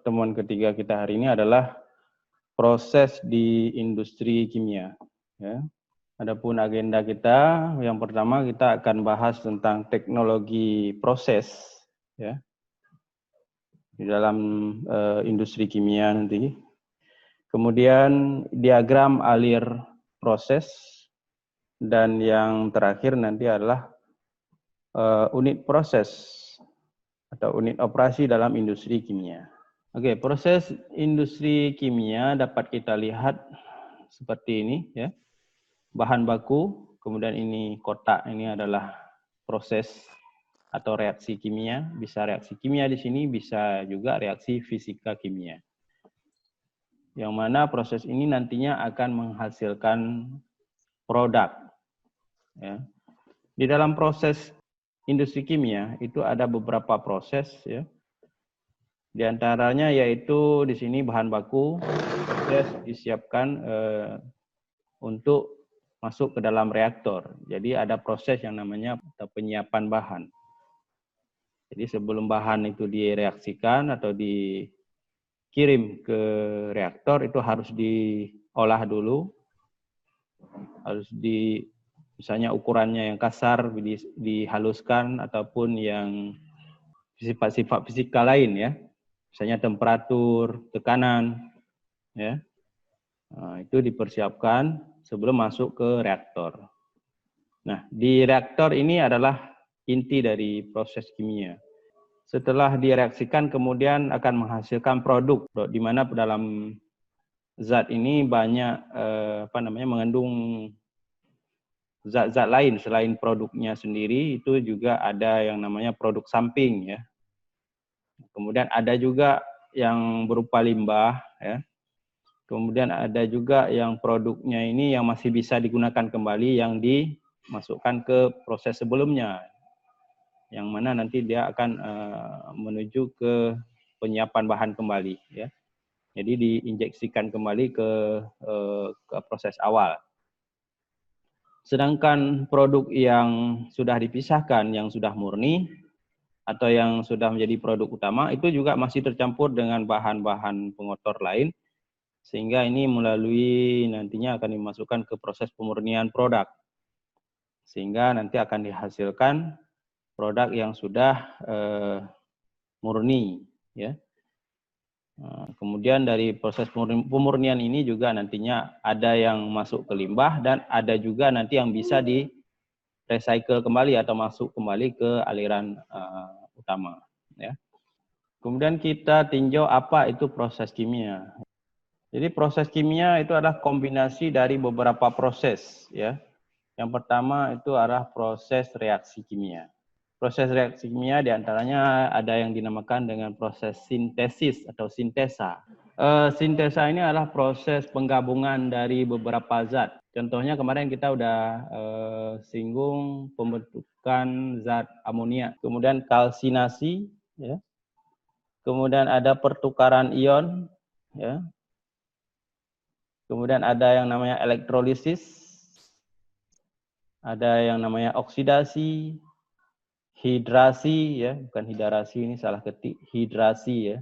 pertemuan ketiga kita hari ini adalah proses di industri kimia. Ya. Adapun agenda kita, yang pertama kita akan bahas tentang teknologi proses, ya, di dalam industri kimia nanti. Kemudian diagram alir proses, dan yang terakhir nanti adalah unit proses atau unit operasi dalam industri kimia. Oke, proses industri kimia dapat kita lihat seperti ini, ya. Bahan baku, kemudian ini kotak, ini adalah proses atau reaksi kimia. Bisa reaksi kimia di sini, bisa juga reaksi fisika kimia. Yang mana proses ini nantinya akan menghasilkan produk. Ya. Di dalam proses industri kimia itu ada beberapa proses, ya. Di antaranya yaitu di sini bahan baku proses disiapkan untuk masuk ke dalam reaktor. Jadi ada proses yang namanya penyiapan bahan. Jadi sebelum bahan itu direaksikan atau dikirim ke reaktor itu harus diolah dulu. Harus misalnya ukurannya yang kasar dihaluskan ataupun yang sifat-sifat fisika lain, ya. Misalnya temperatur, tekanan, ya. Nah, itu dipersiapkan sebelum masuk ke reaktor. Nah, di reaktor ini adalah inti dari proses kimia. Setelah direaksikan kemudian akan menghasilkan produk, di mana dalam zat ini banyak mengandung zat-zat lain selain produknya sendiri. Itu juga ada yang namanya produk samping, ya. Kemudian ada juga yang berupa limbah, ya. Kemudian ada juga yang produknya ini yang masih bisa digunakan kembali, yang dimasukkan ke proses sebelumnya, yang mana nanti dia akan menuju ke penyiapan bahan kembali, ya. Jadi diinjeksikan kembali ke proses awal. Sedangkan produk yang sudah dipisahkan, yang sudah murni, atau yang sudah menjadi produk utama, itu juga masih tercampur dengan bahan-bahan pengotor lain, sehingga ini melalui nantinya akan dimasukkan ke proses pemurnian produk. Sehingga nanti akan dihasilkan produk yang sudah murni, ya. Kemudian dari proses pemurnian ini juga nantinya ada yang masuk ke limbah dan ada juga nanti yang bisa di recycle kembali atau masuk kembali ke aliran utama, ya. Kemudian kita tinjau apa itu proses kimia. Jadi proses kimia itu adalah kombinasi dari beberapa proses, ya. Yang pertama itu adalah proses reaksi kimia. Proses reaksi kimia diantaranya ada yang dinamakan dengan proses sintesis atau sintesa. Sintesa ini adalah proses penggabungan dari beberapa zat. Contohnya kemarin kita udah singgung pembentukan zat amonia. Kemudian kalsinasi, ya. Kemudian ada pertukaran ion, ya. Kemudian ada yang namanya elektrolisis, ada yang namanya oksidasi, hidrasi, ya, bukan hidrasi, ini salah ketik, hidrasi, ya,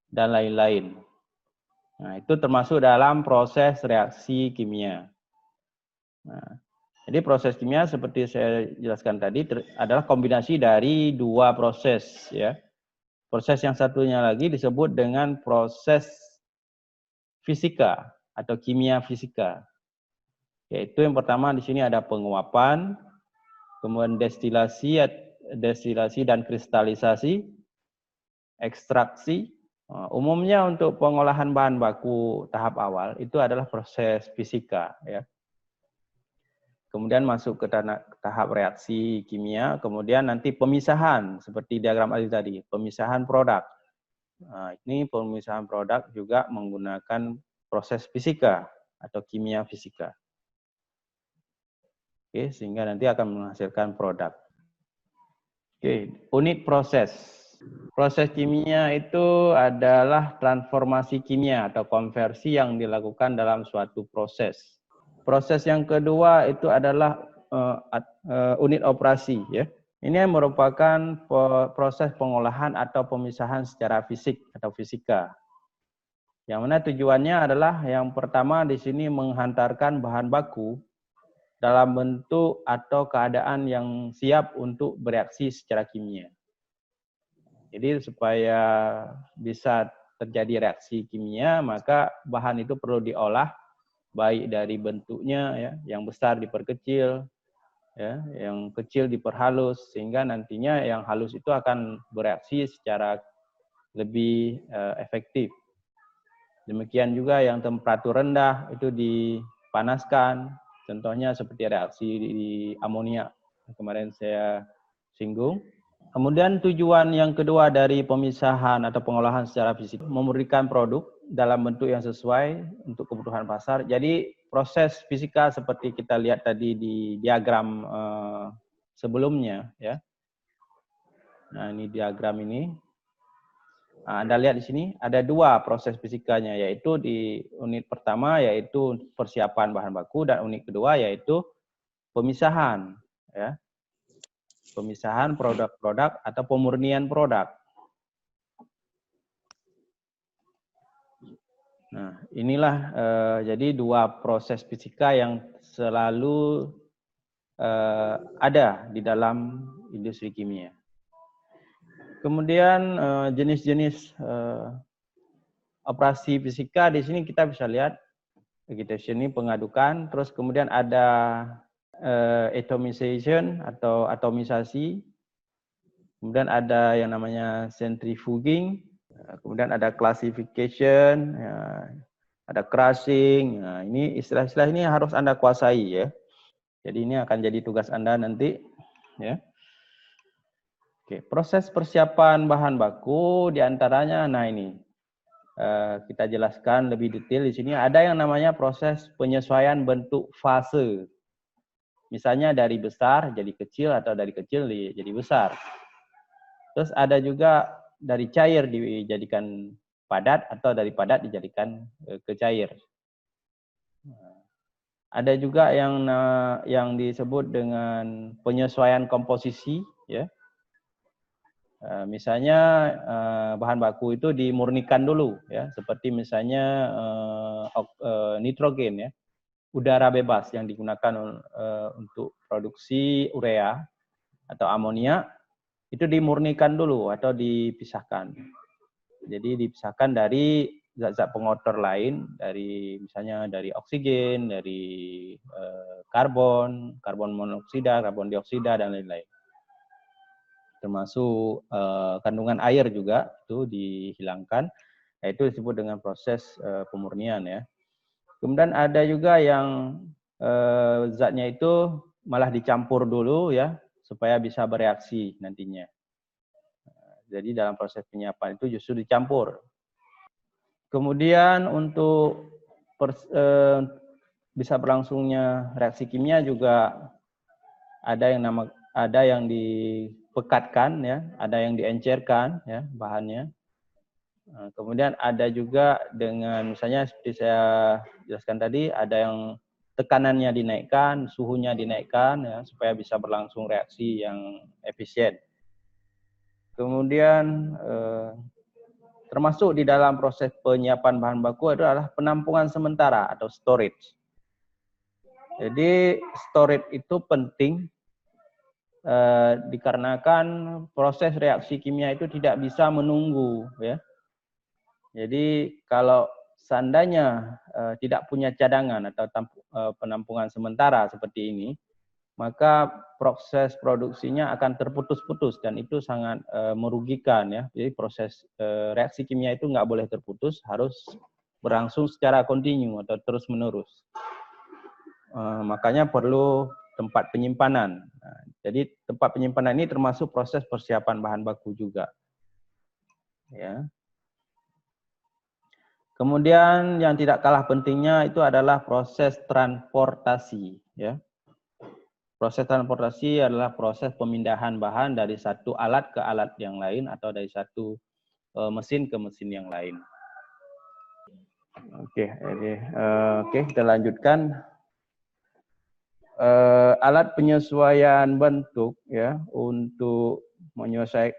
dan lain-lain. Nah, itu termasuk dalam proses reaksi kimia. Nah, jadi proses kimia seperti saya jelaskan tadi adalah kombinasi dari dua proses, ya. Proses yang satunya lagi disebut dengan proses fisika atau kimia fisika. Yaitu yang pertama di sini ada penguapan, kemudian destilasi dan kristalisasi, ekstraksi. Umumnya untuk pengolahan bahan baku tahap awal itu adalah proses fisika, ya. Kemudian masuk ke tahap reaksi kimia, kemudian nanti pemisahan seperti diagram alir tadi, pemisahan produk. Nah, ini pemisahan produk juga menggunakan proses fisika atau kimia fisika. Oke, sehingga nanti akan menghasilkan produk. Oke, unit proses. Proses kimia itu adalah transformasi kimia atau konversi yang dilakukan dalam suatu proses. Proses yang kedua itu adalah unit operasi, ya. Ini merupakan proses pengolahan atau pemisahan secara fisik atau fisika. Yang mana tujuannya adalah yang pertama di sini menghantarkan bahan baku dalam bentuk atau keadaan yang siap untuk bereaksi secara kimia. Jadi supaya bisa terjadi reaksi kimia, maka bahan itu perlu diolah baik dari bentuknya ya, yang besar diperkecil, ya, yang kecil diperhalus sehingga nantinya yang halus itu akan bereaksi secara lebih efektif. Demikian juga yang temperatur rendah itu dipanaskan, contohnya seperti reaksi di amonia yang kemarin saya singgung. Kemudian tujuan yang kedua dari pemisahan atau pengolahan secara fisik memberikan produk dalam bentuk yang sesuai untuk kebutuhan pasar. Jadi proses fisika seperti kita lihat tadi di diagram sebelumnya, ya. Nah ini diagram ini. Nah, Anda lihat di sini ada dua proses fisikanya, yaitu di unit pertama yaitu persiapan bahan baku dan unit kedua yaitu pemisahan, ya. Pemisahan produk-produk atau pemurnian produk. Nah, inilah jadi dua proses fisika yang selalu ada di dalam industri kimia. Kemudian jenis-jenis operasi fisika di sini kita bisa lihat, agitation ini pengadukan, terus kemudian ada atomization atau atomisasi, kemudian ada yang namanya centrifuging, kemudian ada classification, ya, ada crushing. Nah, ini istilah-istilah ini harus Anda kuasai ya. Jadi ini akan jadi tugas Anda nanti ya. Oke, proses persiapan bahan baku diantaranya, nah ini kita jelaskan lebih detail di sini. Ada yang namanya proses penyesuaian bentuk fase. Misalnya dari besar jadi kecil atau dari kecil jadi besar. Terus ada juga dari cair dijadikan padat atau dari padat dijadikan ke cair. Ada juga yang disebut dengan penyesuaian komposisi, ya. Misalnya bahan baku itu dimurnikan dulu, ya, seperti misalnya nitrogen, ya, udara bebas yang digunakan untuk produksi urea atau amonia itu dimurnikan dulu atau dipisahkan. Jadi dipisahkan dari zat-zat pengotor lain, dari misalnya dari oksigen, dari karbon monoksida, karbon dioksida dan lain-lain. Termasuk kandungan air juga itu dihilangkan. Nah, itu disebut dengan proses pemurnian ya. Kemudian ada juga yang zatnya itu malah dicampur dulu ya supaya bisa bereaksi nantinya. Jadi dalam proses penyiapan itu justru dicampur. Kemudian untuk bisa berlangsungnya reaksi kimia juga ada yang dipekatkan ya, ada yang diencerkan ya bahannya. Kemudian ada juga dengan misalnya seperti saya jelaskan tadi, ada yang tekanannya dinaikkan, suhunya dinaikkan ya supaya bisa berlangsung reaksi yang efisien. Kemudian termasuk di dalam proses penyiapan bahan baku adalah penampungan sementara atau storage. Jadi storage itu penting dikarenakan proses reaksi kimia itu tidak bisa menunggu ya. Jadi kalau seandainya tidak punya cadangan atau penampungan sementara seperti ini, maka proses produksinya akan terputus-putus dan itu sangat merugikan ya. Jadi proses reaksi kimia itu nggak boleh terputus, harus berlangsung secara kontinu atau terus-menerus. Makanya perlu tempat penyimpanan. Nah, jadi tempat penyimpanan ini termasuk proses persiapan bahan baku juga. Ya. Kemudian yang tidak kalah pentingnya itu adalah proses transportasi. Ya. Proses transportasi adalah proses pemindahan bahan dari satu alat ke alat yang lain atau dari satu mesin ke mesin yang lain. Oke, kita lanjutkan. alat penyesuaian bentuk ya untuk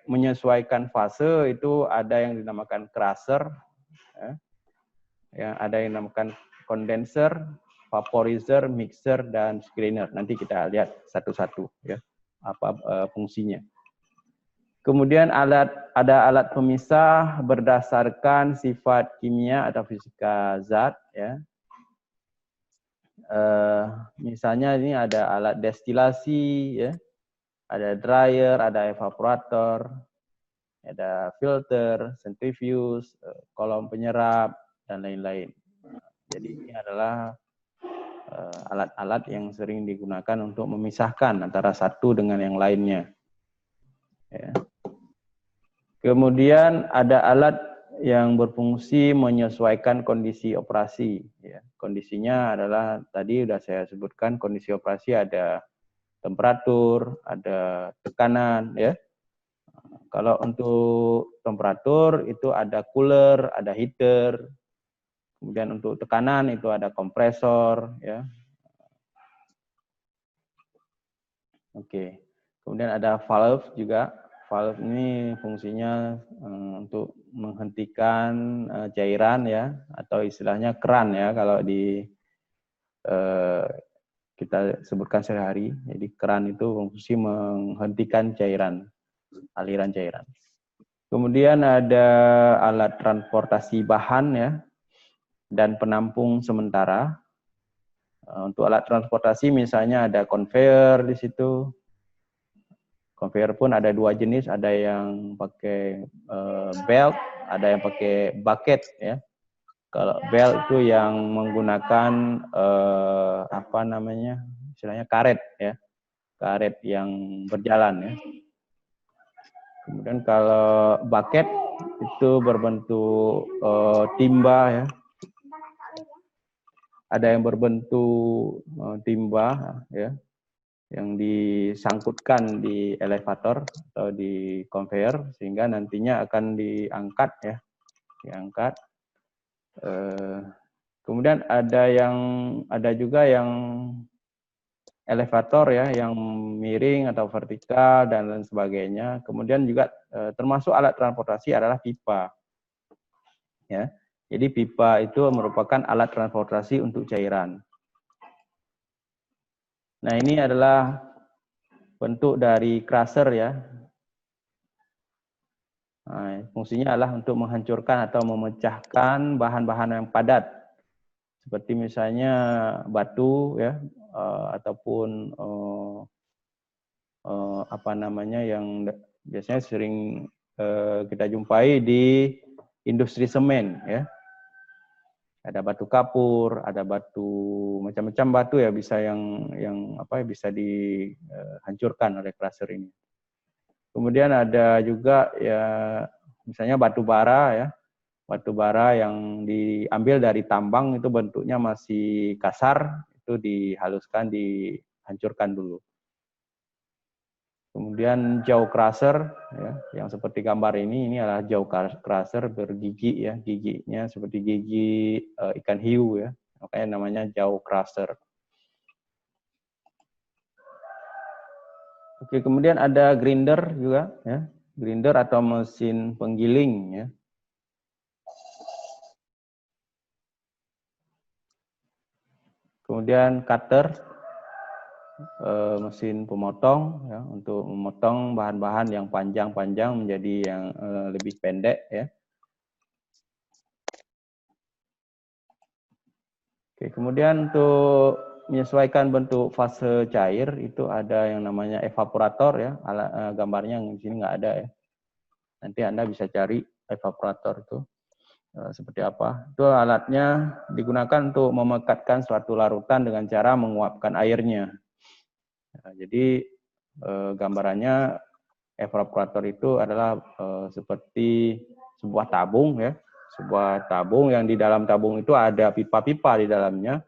menyesuaikan fase itu ada yang dinamakan crusher, ya, ada yang dinamakan condenser, vaporizer, mixer, dan screener. Nanti kita lihat satu-satu ya apa fungsinya. Kemudian ada alat pemisah berdasarkan sifat kimia atau fisika zat ya. Misalnya ini ada alat destilasi ya, ada dryer, ada evaporator, ada filter, centrifuge, kolom penyerap, dan lain-lain. Jadi ini adalah alat-alat yang sering digunakan untuk memisahkan antara satu dengan yang lainnya. Ya. Kemudian ada alat yang berfungsi menyesuaikan kondisi operasi. Ya. Kondisinya adalah tadi sudah saya sebutkan, kondisi operasi ada temperatur, ada tekanan. Ya. Kalau untuk temperatur itu ada cooler, ada heater. Kemudian untuk tekanan itu ada kompresor. Ya. Oke. Kemudian ada valve juga. Valve ini fungsinya untuk menghentikan cairan ya, atau istilahnya keran ya kalau di kita sebutkan sehari-hari. Jadi keran itu fungsi menghentikan cairan, aliran cairan. Kemudian ada alat transportasi bahan ya dan penampung sementara. Untuk alat transportasi misalnya ada conveyor di situ. Conveyor pun ada dua jenis, ada yang pakai belt, ada yang pakai bucket ya. Kalau belt itu yang menggunakan apa namanya, istilahnya karet ya, karet yang berjalan ya. Kemudian kalau bucket itu berbentuk timba ya. Ada yang berbentuk timba ya, yang disangkutkan di elevator atau di conveyor sehingga nantinya akan diangkat ya, diangkat. Kemudian ada juga yang elevator ya, yang miring atau vertikal dan lain sebagainya. Kemudian juga termasuk alat transportasi adalah pipa. Ya, jadi pipa itu merupakan alat transportasi untuk cairan. Nah, ini adalah bentuk dari crusher ya. Nah, fungsinya adalah untuk menghancurkan atau memecahkan bahan-bahan yang padat. Seperti misalnya batu ya, ataupun apa namanya yang biasanya sering kita jumpai di industri semen ya. Ada batu kapur, ada batu macam-macam batu ya, bisa yang apa bisa dihancurkan oleh crusher ini. Kemudian ada juga ya misalnya batu bara ya. Batu bara yang diambil dari tambang itu bentuknya masih kasar, itu dihaluskan, dihancurkan dulu. Kemudian jaw crusher ya, yang seperti gambar ini adalah jaw crusher bergigi ya, giginya seperti gigi ikan hiu ya, makanya namanya jaw crusher. Oke, kemudian ada grinder juga ya, grinder atau mesin penggiling ya. Kemudian cutter, mesin pemotong ya, untuk memotong bahan-bahan yang panjang-panjang menjadi yang lebih pendek ya. Oke, kemudian untuk menyesuaikan bentuk fase cair itu ada yang namanya evaporator ya. Gambarnya yang di sini nggak ada ya. Nanti Anda bisa cari evaporator itu seperti apa. Itu alatnya digunakan untuk memekatkan suatu larutan dengan cara menguapkan airnya. Nah, jadi gambarannya evaporator itu adalah seperti sebuah tabung ya, sebuah tabung yang di dalam tabung itu ada pipa-pipa di dalamnya,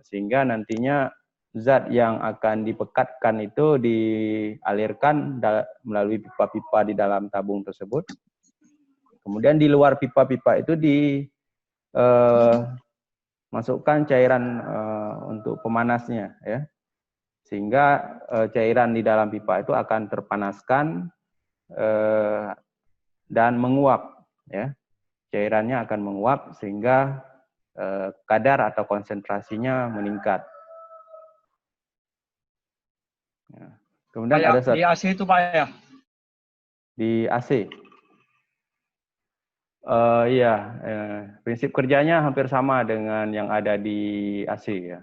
sehingga nantinya zat yang akan dipekatkan itu dialirkan melalui pipa-pipa di dalam tabung tersebut. Kemudian di luar pipa-pipa itu masukkan cairan untuk pemanasnya, ya. Sehingga cairan di dalam pipa itu akan terpanaskan dan menguap, ya. Cairannya akan menguap sehingga kadar atau konsentrasinya meningkat. Ya. Kemudian Kayak ada di AC itu Pak ya? di AC. Iya, prinsip kerjanya hampir sama dengan yang ada di AC ya.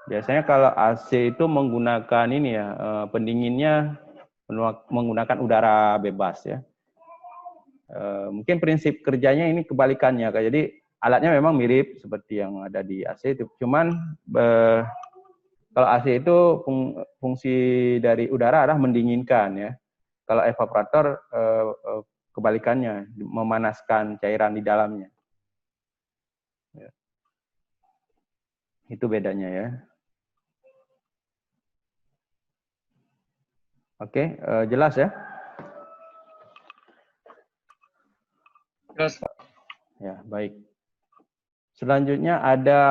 Biasanya kalau AC itu menggunakan ini ya, pendinginnya menggunakan udara bebas ya. Mungkin prinsip kerjanya ini kebalikannya. Jadi alatnya memang mirip seperti yang ada di AC, cuman kalau AC itu fungsi dari udara adalah mendinginkan ya. Kalau evaporator kebalikannya, memanaskan cairan di dalamnya. Ya. Itu bedanya ya. Oke, jelas ya? Jelas. Ya, baik. Selanjutnya ada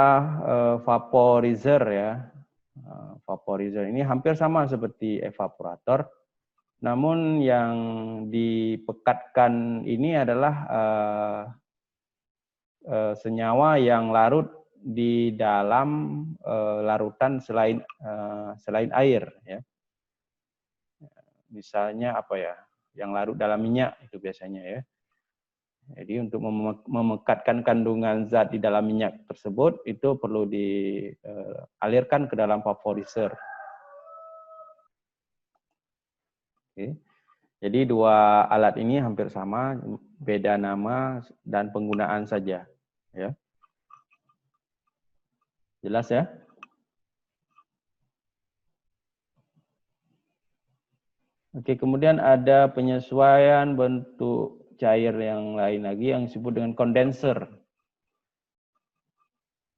vaporizer ya. Vaporizer ini hampir sama seperti evaporator. Namun yang dipekatkan ini adalah senyawa yang larut di dalam larutan selain air ya. Misalnya apa ya? Yang larut dalam minyak itu biasanya ya. Jadi untuk memekatkan kandungan zat di dalam minyak tersebut itu perlu dialirkan ke dalam vaporizer. Oke. Jadi dua alat ini hampir sama, beda nama dan penggunaan saja. Ya. Jelas ya? Oke, kemudian ada penyesuaian bentuk cair yang lain lagi yang disebut dengan kondenser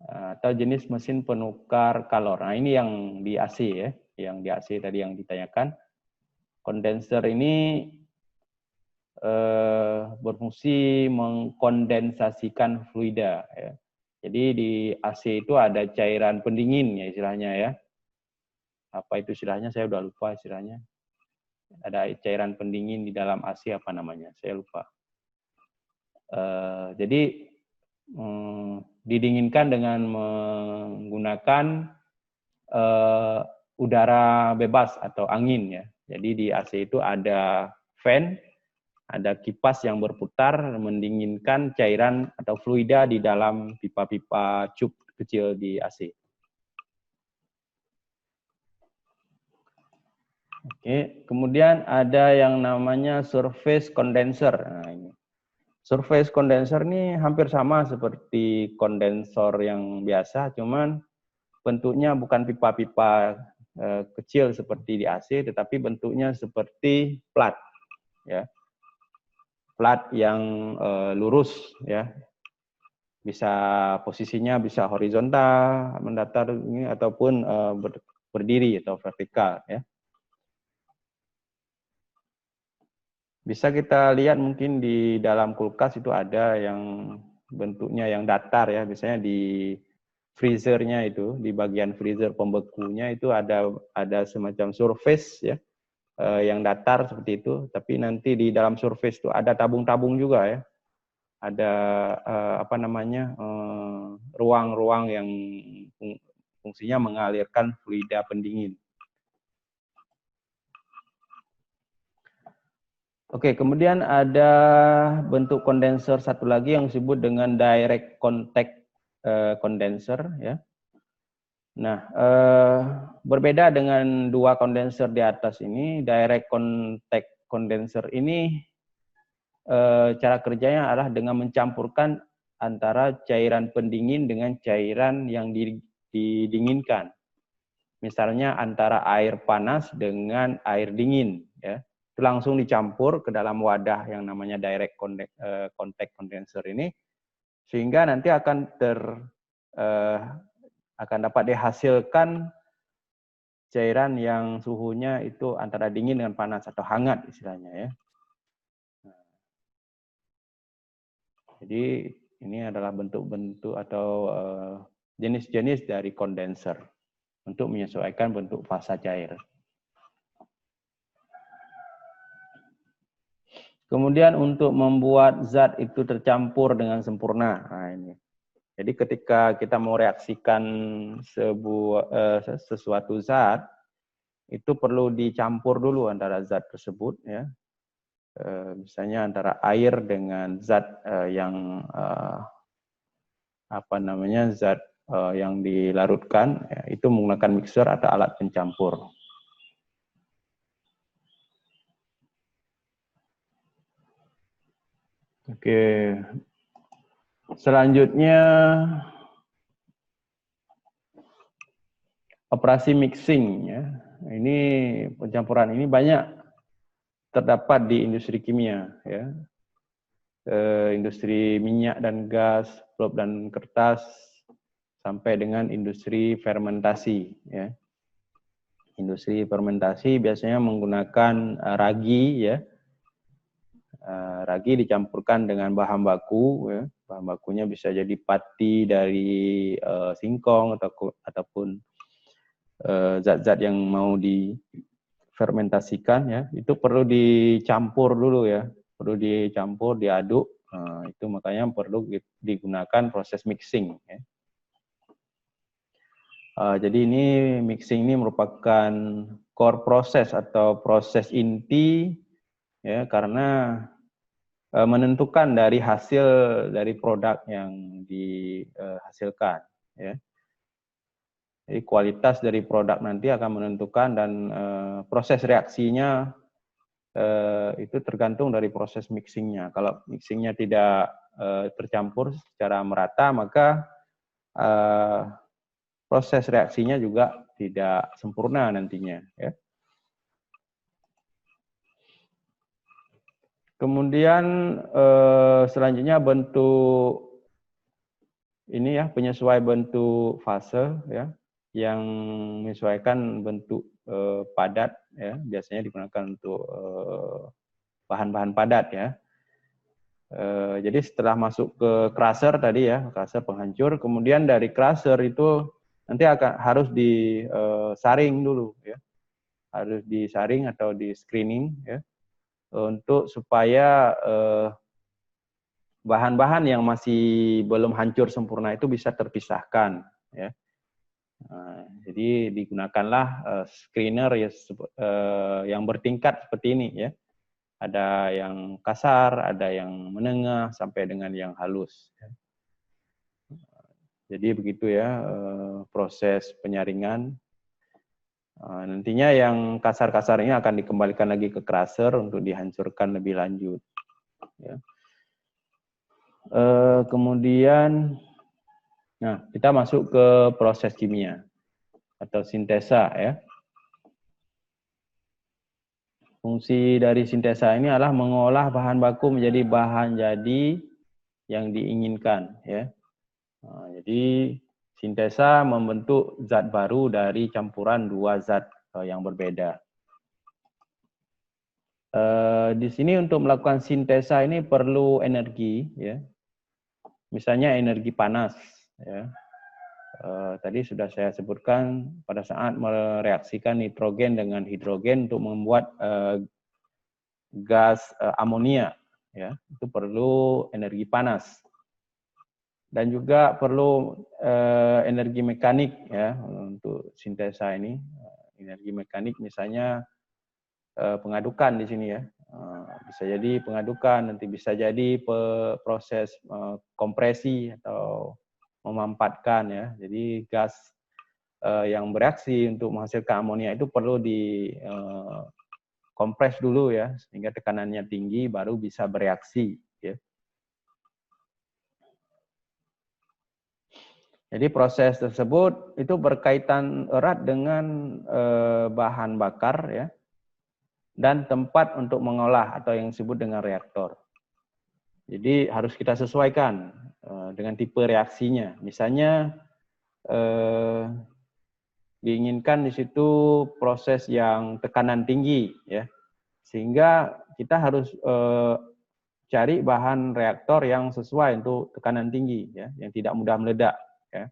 atau jenis mesin penukar kalor. Nah, ini yang di AC ya, yang di AC tadi yang ditanyakan. Kondenser ini berfungsi mengkondensasikan fluida. Ya. Jadi di AC itu ada cairan pendingin ya istilahnya ya. Apa itu istilahnya? Saya udah lupa istilahnya. Ada cairan pendingin di dalam AC apa namanya? Saya lupa. Jadi didinginkan dengan menggunakan udara bebas atau angin ya. Jadi di AC itu ada fan, ada kipas yang berputar mendinginkan cairan atau fluida di dalam pipa-pipa cup kecil di AC. Oke, kemudian ada yang namanya surface condenser. Nah, ini. Surface condenser ini hampir sama seperti kondensor yang biasa, cuman bentuknya bukan pipa-pipa kecil seperti di AC, tetapi bentuknya seperti plat, ya, plat yang lurus, ya, bisa posisinya bisa horizontal, mendatar, ataupun berdiri atau vertikal, ya. Bisa kita lihat mungkin di dalam kulkas itu ada yang bentuknya yang datar ya, biasanya di freezernya itu, di bagian freezer pembekunya itu ada semacam surface ya, yang datar seperti itu, tapi nanti di dalam surface itu ada tabung-tabung juga ya, ada apa namanya ruang-ruang yang fungsinya mengalirkan fluida pendingin. Oke, kemudian ada bentuk kondenser satu lagi yang disebut dengan direct contact condenser ya. Nah, berbeda dengan dua kondenser di atas ini, direct contact condenser ini cara kerjanya adalah dengan mencampurkan antara cairan pendingin dengan cairan yang didinginkan. Misalnya antara air panas dengan air dingin ya. Itu langsung dicampur ke dalam wadah yang namanya direct contact condenser ini, sehingga nanti akan dapat dihasilkan cairan yang suhunya itu antara dingin dengan panas atau hangat istilahnya ya. Jadi ini adalah bentuk-bentuk atau jenis-jenis dari kondenser untuk menyesuaikan bentuk fasa cair. Kemudian untuk membuat zat itu tercampur dengan sempurna. Nah, ini. Jadi ketika kita mau reaksikan sesuatu zat, itu perlu dicampur dulu antara zat tersebut, ya. Misalnya antara air dengan zat yang zat yang dilarutkan, ya, itu menggunakan mixer atau alat pencampur. Oke, selanjutnya operasi mixing, ya. Ini pencampuran ini banyak terdapat di industri kimia, ya. Industri minyak dan gas, pulp dan kertas, sampai dengan industri fermentasi, ya. Industri fermentasi biasanya menggunakan ragi, ya. Ragi dicampurkan dengan bahan baku, ya. Bahan bakunya bisa jadi pati dari singkong ataupun zat-zat yang mau difermentasikan, ya. Itu perlu dicampur dulu, ya. Perlu dicampur, diaduk. Itu makanya perlu digunakan proses mixing, ya. Jadi ini mixing ini merupakan core proses atau proses inti, ya, karena menentukan dari hasil dari produk yang dihasilkan, ya. Jadi kualitas dari produk nanti akan menentukan, dan proses reaksinya itu tergantung dari proses mixingnya. Kalau mixingnya tidak tercampur secara merata, maka proses reaksinya juga tidak sempurna nantinya, ya. Kemudian selanjutnya bentuk ini, ya, penyesuai bentuk fase, ya, yang menyesuaikan bentuk padat, ya, biasanya digunakan untuk bahan-bahan padat, ya. Jadi setelah masuk ke crusher tadi, ya, crusher penghancur, kemudian dari crusher itu nanti harus disaring dulu, ya, harus disaring atau di screening, ya, untuk supaya bahan-bahan yang masih belum hancur sempurna itu bisa terpisahkan, ya. Jadi digunakanlah screener, ya, yang bertingkat seperti ini, ya. Ada yang kasar, ada yang menengah, sampai dengan yang halus, ya. Jadi begitu, ya, proses penyaringan. Nantinya yang kasar-kasar ini akan dikembalikan lagi ke crusher untuk dihancurkan lebih lanjut, ya. Kemudian, nah, kita masuk ke proses kimia atau sintesa, ya. Fungsi dari sintesa ini adalah mengolah bahan baku menjadi bahan jadi yang diinginkan, ya. Jadi sintesa membentuk zat baru dari campuran dua zat yang berbeda. Di sini untuk melakukan sintesa ini perlu energi, ya. Misalnya energi panas, ya. Tadi sudah saya sebutkan pada saat mereaksikan nitrogen dengan hidrogen untuk membuat gas amonia, ya, itu perlu energi panas. Dan juga perlu energi mekanik, ya, untuk sintesa ini. Energi mekanik misalnya pengadukan di sini, ya. Bisa jadi pengadukan, nanti bisa jadi proses kompresi atau memampatkan, ya. Jadi gas yang bereaksi untuk menghasilkan amonia itu perlu kompres dulu, ya, sehingga tekanannya tinggi baru bisa bereaksi, ya. Jadi proses tersebut itu berkaitan erat dengan bahan bakar, ya, dan tempat untuk mengolah atau yang disebut dengan reaktor. Jadi harus kita sesuaikan dengan tipe reaksinya. Misalnya diinginkan di situ proses yang tekanan tinggi, ya, sehingga kita harus cari bahan reaktor yang sesuai untuk tekanan tinggi, ya, yang tidak mudah meledak, ya.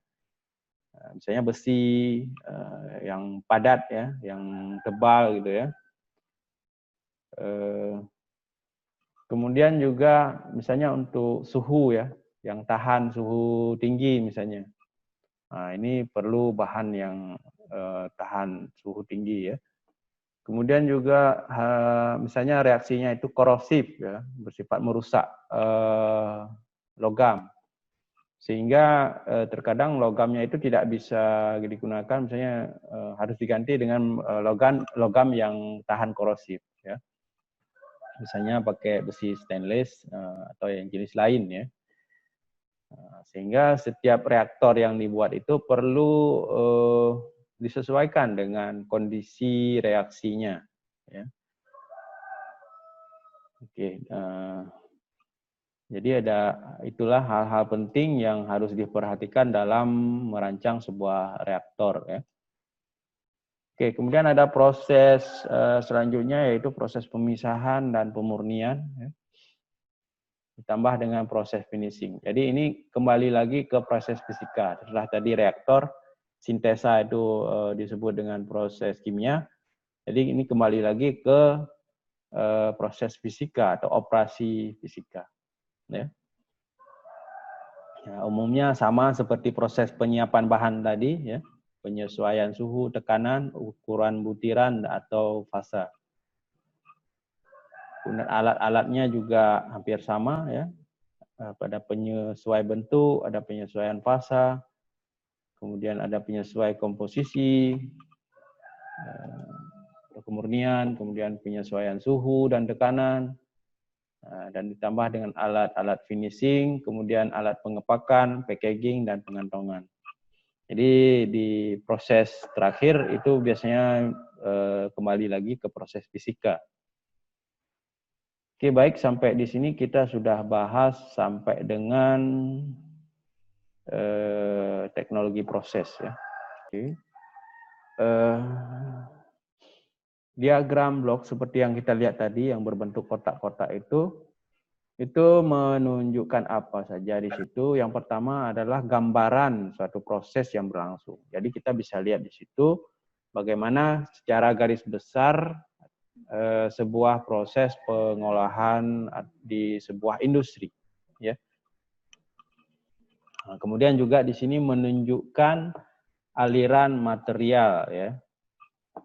Misalnya besi yang padat ya, yang tebal gitu ya. Kemudian juga misalnya untuk suhu ya, yang tahan suhu tinggi misalnya. Nah, ini perlu bahan yang tahan suhu tinggi ya. Kemudian juga misalnya reaksinya itu korosif ya, bersifat merusak logam. Sehingga terkadang logamnya itu tidak bisa digunakan, misalnya harus diganti dengan logam yang tahan korosif ya. Misalnya pakai besi stainless atau yang jenis lain ya. Sehingga setiap reaktor yang dibuat itu perlu disesuaikan dengan kondisi reaksinya ya. Oke, jadi itulah hal-hal penting yang harus diperhatikan dalam merancang sebuah reaktor ya. Oke, kemudian ada proses selanjutnya yaitu proses pemisahan dan pemurnian ya. Ditambah dengan proses finishing. Jadi ini kembali lagi ke proses fisika. Setelah tadi reaktor, sintesa itu disebut dengan proses kimia. Jadi ini kembali lagi ke proses fisika atau operasi fisika. Ya. Ya, umumnya sama seperti proses penyiapan bahan tadi, ya, penyesuaian suhu, tekanan, ukuran butiran atau fasa. Kemudian alat-alatnya juga hampir sama, ya. Pada penyesuaian bentuk, ada penyesuaian fasa, kemudian ada penyesuaian komposisi, kemurnian, kemudian penyesuaian suhu dan tekanan, dan ditambah dengan alat-alat finishing, kemudian alat pengepakan, packaging, dan pengantongan. Jadi di proses terakhir itu biasanya kembali lagi ke proses fisika. Oke, baik, sampai di sini kita sudah bahas sampai dengan teknologi proses ya. Oke. Diagram blok seperti yang kita lihat tadi yang berbentuk kotak-kotak itu menunjukkan apa saja di situ. Yang pertama adalah gambaran suatu proses yang berlangsung. Jadi kita bisa lihat di situ bagaimana secara garis besar sebuah proses pengolahan di sebuah industri. Ya. Nah, kemudian juga di sini menunjukkan aliran material, ya,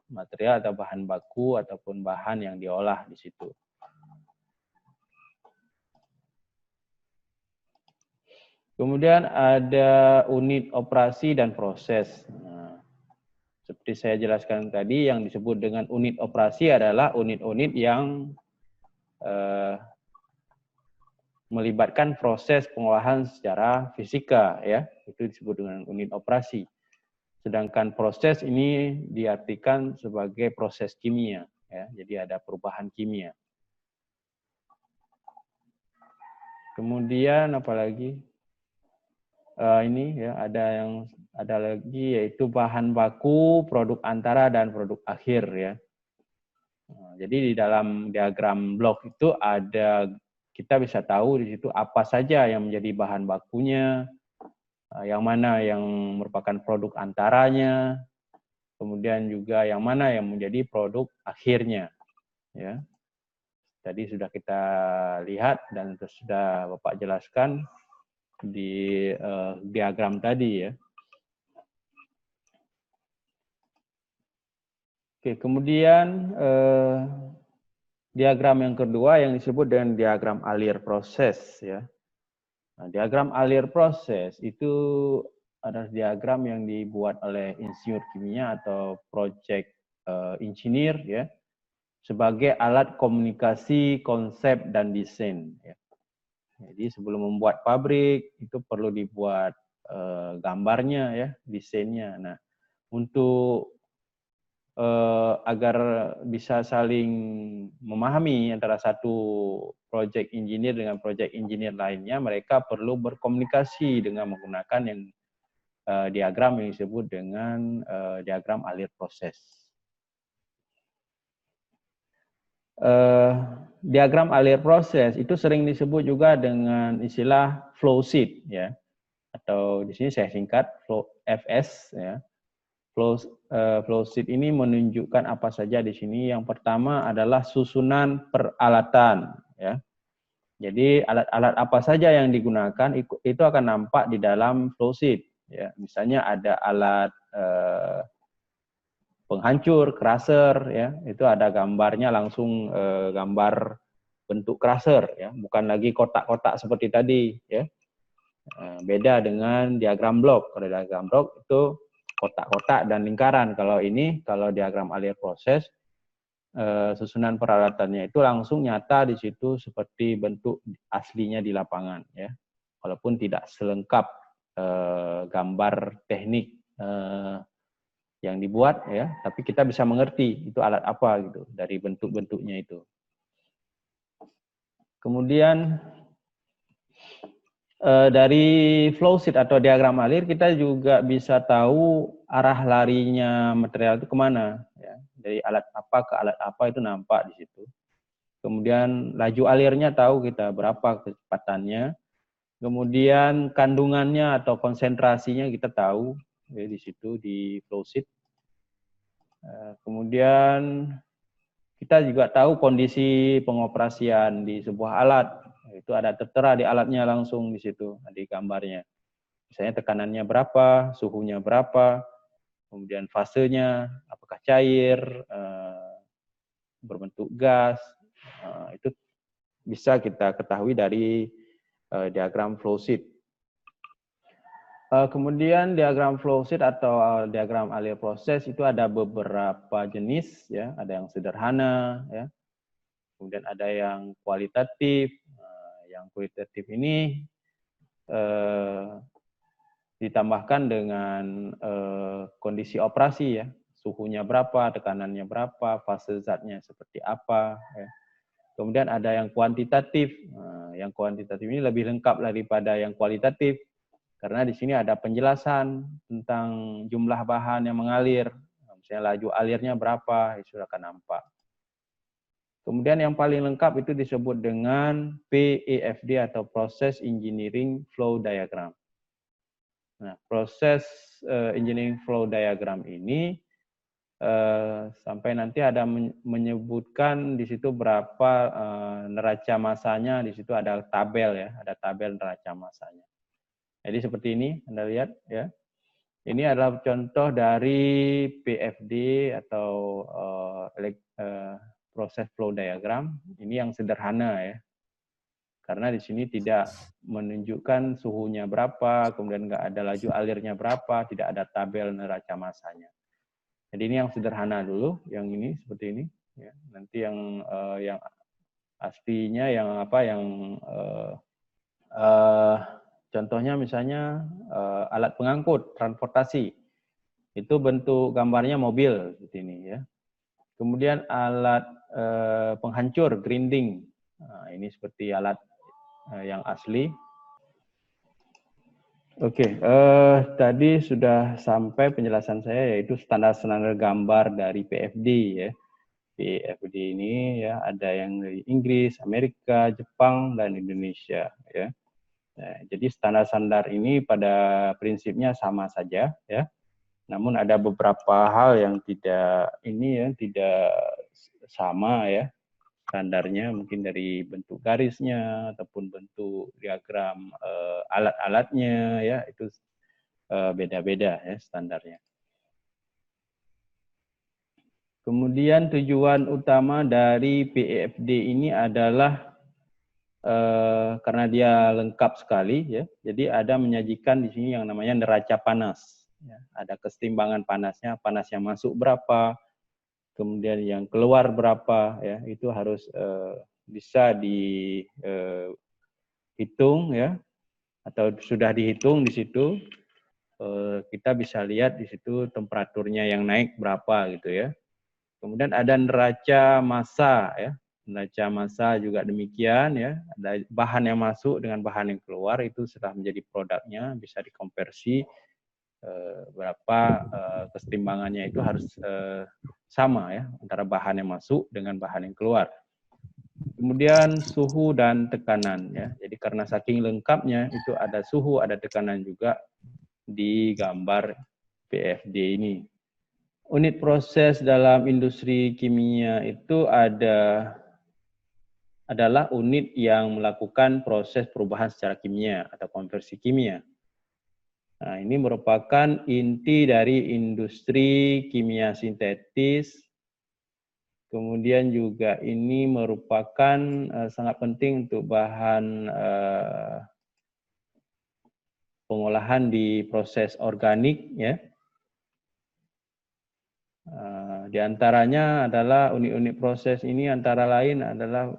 material atau bahan baku ataupun bahan yang diolah di situ. Kemudian ada unit operasi dan proses. Nah, seperti saya jelaskan tadi, yang disebut dengan unit operasi adalah unit-unit yang melibatkan proses pengolahan secara fisika, ya, itu disebut dengan unit operasi. Sedangkan proses ini diartikan sebagai proses kimia, ya, jadi ada perubahan kimia. Kemudian apalagi ini ya ada lagi yaitu bahan baku, produk antara dan produk akhir ya. Nah, jadi di dalam diagram blok itu kita bisa tahu di situ apa saja yang menjadi bahan bakunya, yang mana yang merupakan produk antaranya, kemudian juga yang mana yang menjadi produk akhirnya. Ya, tadi sudah kita lihat dan sudah Bapak jelaskan di diagram tadi ya. Oke, kemudian diagram yang kedua yang disebut dengan diagram alir proses ya. Nah, diagram alir proses itu adalah diagram yang dibuat oleh insinyur kimia atau project engineer ya, sebagai alat komunikasi konsep dan desain ya. Jadi sebelum membuat pabrik itu perlu dibuat gambarnya ya, desainnya. Nah, untuk agar bisa saling memahami antara satu project engineer dengan project engineer lainnya, mereka perlu berkomunikasi dengan menggunakan yang diagram yang disebut dengan diagram alir proses. Diagram alir proses itu sering disebut juga dengan istilah flow sheet ya. atau di sini saya singkat FS ya. Flow sheet ini menunjukkan apa saja di sini. Yang pertama adalah susunan peralatan ya. Jadi alat-alat apa saja yang digunakan itu akan nampak di dalam flow sheet ya. Misalnya ada alat penghancur, crusher ya. Itu ada gambarnya langsung gambar bentuk crusher ya, bukan lagi kotak-kotak seperti tadi ya. Beda dengan diagram blok. Kalau diagram blok itu kotak-kotak dan lingkaran. Kalau diagram alir proses, susunan peralatannya itu langsung nyata di situ seperti bentuk aslinya di lapangan ya. Walaupun tidak selengkap gambar teknik yang dibuat ya, tapi kita bisa mengerti itu alat apa gitu dari bentuk-bentuknya itu. Kemudian dari flow sheet atau diagram alir kita juga bisa tahu arah larinya material itu kemana ya. Dari alat apa ke alat apa itu nampak di situ. Kemudian laju alirnya tahu kita berapa kecepatannya. Kemudian kandungannya atau konsentrasinya kita tahu ya, di situ di flow sheet. Kemudian kita juga tahu kondisi pengoperasian di sebuah alat. Itu ada tertera di alatnya langsung di situ, di gambarnya. Misalnya tekanannya berapa, suhunya berapa, kemudian fasenya, apakah cair, berbentuk gas, itu bisa kita ketahui dari diagram flow sheet. Kemudian diagram flow sheet atau diagram alir proses itu ada beberapa jenis, ya, ada yang sederhana, ya, kemudian ada yang kualitatif. Yang kualitatif ini ditambahkan dengan kondisi operasi ya, suhunya berapa, tekanannya berapa, fase zatnya seperti apa. Ya. Kemudian ada yang kuantitatif. Yang kuantitatif ini lebih lengkap daripada yang kualitatif karena di sini ada penjelasan tentang jumlah bahan yang mengalir. Misalnya laju alirnya berapa, itu sudah akan nampak. Kemudian yang paling lengkap itu disebut dengan PEFD atau Process Engineering Flow Diagram. Nah, proses engineering flow diagram ini sampai nanti ada menyebutkan di situ berapa neraca massanya, di situ ada tabel ya, ada tabel neraca massanya. Jadi seperti ini Anda lihat ya. Ini adalah contoh dari PFD atau proses flow diagram. Ini yang sederhana ya. Karena di sini tidak menunjukkan suhunya berapa, kemudian nggak ada laju alirnya berapa, tidak ada tabel neraca massanya. Jadi ini yang sederhana dulu, yang ini seperti ini. Ya. Nanti yang aslinya yang apa, yang contohnya misalnya alat pengangkut, transportasi. Itu bentuk gambarnya mobil seperti ini ya. Kemudian alat penghancur, grinding. Nah, ini seperti alat yang asli. Oke, tadi sudah sampai penjelasan saya yaitu standar-standar gambar dari PFD ya. PFD ini ya ada yang dari Inggris, Amerika, Jepang, dan Indonesia ya. Nah, jadi standar-standar ini pada prinsipnya sama saja ya. Namun ada beberapa hal yang tidak sama ya standarnya, mungkin dari bentuk garisnya ataupun bentuk diagram alat-alatnya ya, itu beda-beda ya standarnya. Kemudian tujuan utama dari PEFD ini adalah karena dia lengkap sekali ya, jadi ada menyajikan di sini yang namanya neraca panas. Ya, ada kesetimbangan panasnya, panas yang masuk berapa, kemudian yang keluar berapa, ya itu harus bisa dihitung ya, atau sudah dihitung di situ. Kita bisa lihat di situ temperaturnya yang naik berapa gitu ya. Kemudian ada neraca massa ya. Neraca massa juga demikian ya, ada bahan yang masuk dengan bahan yang keluar, itu sudah menjadi produknya, bisa dikonversi berapa kesetimbangannya itu harus sama ya antara bahan yang masuk dengan bahan yang keluar. Kemudian suhu dan tekanan ya. Jadi karena saking lengkapnya itu ada suhu, ada tekanan juga di gambar PFD ini. Unit proses dalam industri kimia itu adalah unit yang melakukan proses perubahan secara kimia atau konversi kimia. Nah, ini merupakan inti dari industri kimia sintetis. Kemudian juga ini merupakan sangat penting untuk bahan pengolahan di proses organik ya. Di antaranya adalah unit-unit proses ini antara lain adalah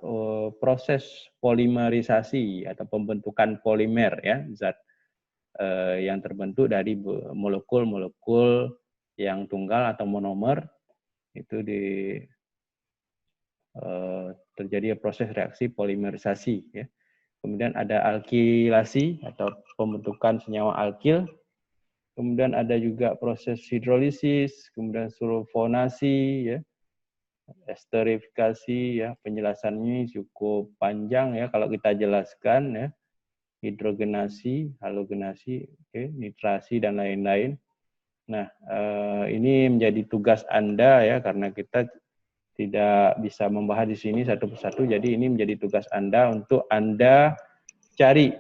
proses polimerisasi atau pembentukan polimer ya, zat yang terbentuk dari molekul-molekul yang tunggal atau monomer itu terjadi proses reaksi polimerisasi ya. Kemudian ada alkilasi atau pembentukan senyawa alkil. Kemudian ada juga proses hidrolisis, kemudian sulfonasi ya, esterifikasi ya, penjelasannya cukup panjang ya kalau kita jelaskan ya. Hidrogenasi, halogenasi, nitrasi dan lain-lain. Nah, ini menjadi tugas Anda ya karena kita tidak bisa membahas di sini satu persatu. Jadi ini menjadi tugas Anda untuk Anda cari